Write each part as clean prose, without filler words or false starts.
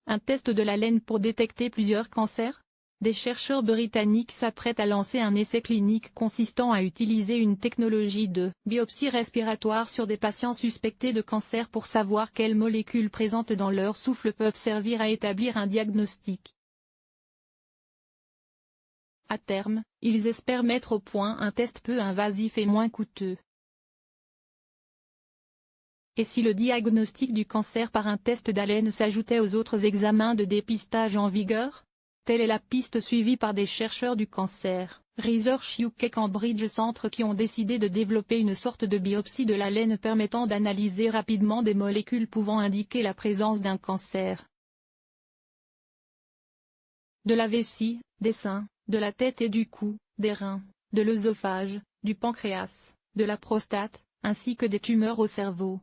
Un test de la laine pour détecter plusieurs cancers? Des chercheurs britanniques s'apprêtent à lancer un essai clinique consistant à utiliser une technologie de biopsie respiratoire sur des patients suspectés de cancer pour savoir quelles molécules présentes dans leur souffle peuvent servir à établir un diagnostic. À terme, ils espèrent mettre au point un test peu invasif et moins coûteux. Et si le diagnostic du cancer par un test d'haleine s'ajoutait aux autres examens de dépistage en vigueur? Telle est la piste suivie par des chercheurs du cancer, Research UK Cambridge Centre, qui ont décidé de développer une sorte de biopsie de la laine permettant d'analyser rapidement des molécules pouvant indiquer la présence d'un cancer. De la vessie, des seins, de la tête et du cou, des reins, de l'œsophage, du pancréas, de la prostate, ainsi que des tumeurs au cerveau.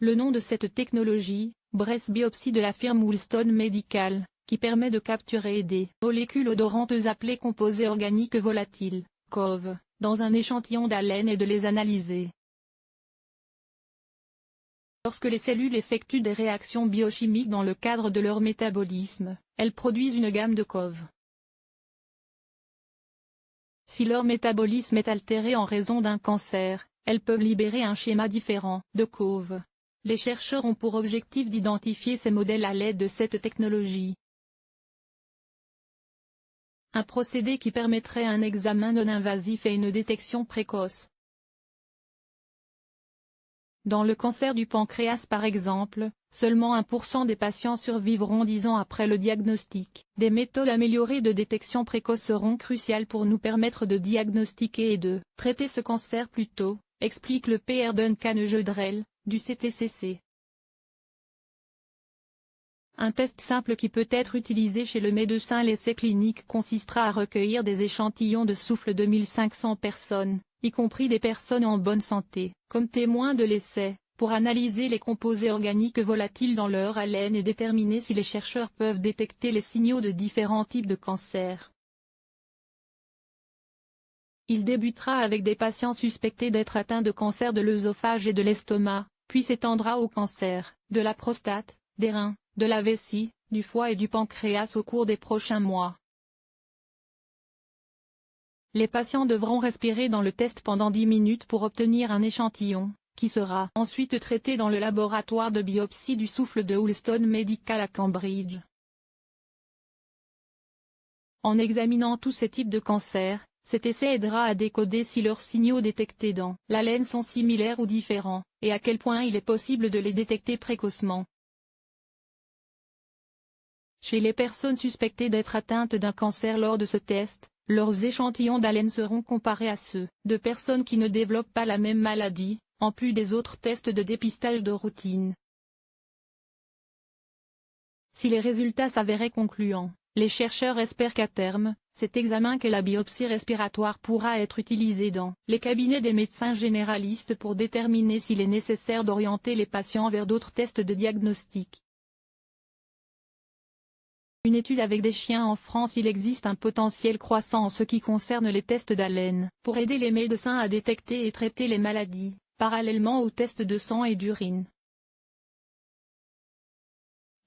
Le nom de cette technologie, Breast Biopsy de la firme Woolstone Medical, qui permet de capturer des molécules odorantes appelées composés organiques volatiles, COV, dans un échantillon d'haleine et de les analyser. Lorsque les cellules effectuent des réactions biochimiques dans le cadre de leur métabolisme, elles produisent une gamme de COV. Si leur métabolisme est altéré en raison d'un cancer, elles peuvent libérer un schéma différent de COV. Les chercheurs ont pour objectif d'identifier ces modèles à l'aide de cette technologie. Un procédé qui permettrait un examen non invasif et une détection précoce. Dans le cancer du pancréas par exemple, seulement 1% des patients survivront 10 ans après le diagnostic. Des méthodes améliorées de détection précoce seront cruciales pour nous permettre de diagnostiquer et de traiter ce cancer plus tôt, explique le Pr Duncan Jeudrel, du CTCC. Un test simple qui peut être utilisé chez le médecin. L'essai clinique consistera à recueillir des échantillons de souffle de 1500 personnes, y compris des personnes en bonne santé, comme témoins de l'essai, pour analyser les composés organiques volatiles dans leur haleine et déterminer si les chercheurs peuvent détecter les signaux de différents types de cancers. Il débutera avec des patients suspectés d'être atteints de cancer de l'œsophage et de l'estomac, puis s'étendra au cancer de la prostate, des reins, de la vessie, du foie et du pancréas au cours des prochains mois. Les patients devront respirer dans le test pendant 10 minutes pour obtenir un échantillon, qui sera ensuite traité dans le laboratoire de biopsie du souffle de Woolstone Medical à Cambridge. En examinant tous ces types de cancers, cet essai aidera à décoder si leurs signaux détectés dans l'haleine sont similaires ou différents, et à quel point il est possible de les détecter précocement. Chez les personnes suspectées d'être atteintes d'un cancer lors de ce test, leurs échantillons d'haleine seront comparés à ceux de personnes qui ne développent pas la même maladie, en plus des autres tests de dépistage de routine. Si les résultats s'avéraient concluants, les chercheurs espèrent qu'à terme, cet examen qu'est la biopsie respiratoire pourra être utilisé dans les cabinets des médecins généralistes pour déterminer s'il est nécessaire d'orienter les patients vers d'autres tests de diagnostic. Une étude avec des chiens en France. Il existe un potentiel croissant en ce qui concerne les tests d'haleine, pour aider les médecins à détecter et traiter les maladies, parallèlement aux tests de sang et d'urine.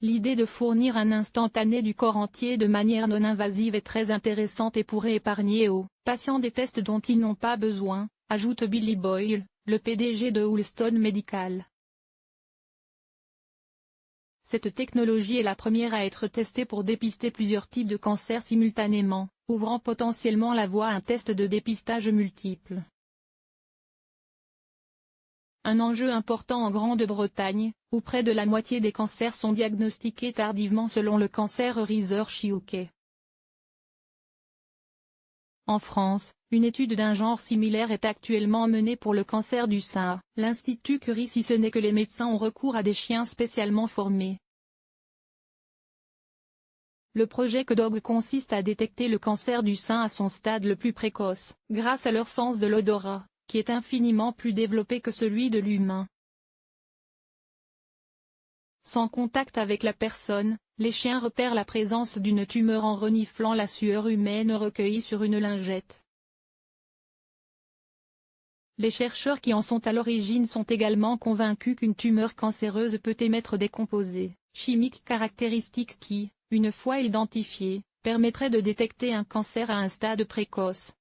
L'idée de fournir un instantané du corps entier de manière non invasive est très intéressante et pourrait épargner aux patients des tests dont ils n'ont pas besoin, ajoute Billy Boyle, le PDG de Woolstone Medical. Cette technologie est la première à être testée pour dépister plusieurs types de cancers simultanément, ouvrant potentiellement la voie à un test de dépistage multiple. Un enjeu important en Grande-Bretagne, où près de la moitié des cancers sont diagnostiqués tardivement selon le Cancer Research UK. En France, une étude d'un genre similaire est actuellement menée pour le cancer du sein. L'Institut Curie, si ce n'est que les médecins ont recours à des chiens spécialement formés. Le projet CODOG consiste à détecter le cancer du sein à son stade le plus précoce, grâce à leur sens de l'odorat, qui est infiniment plus développé que celui de l'humain. Sans contact avec la personne, les chiens repèrent la présence d'une tumeur en reniflant la sueur humaine recueillie sur une lingette. Les chercheurs qui en sont à l'origine sont également convaincus qu'une tumeur cancéreuse peut émettre des composés chimiques caractéristiques qui, une fois identifiés, permettraient de détecter un cancer à un stade précoce.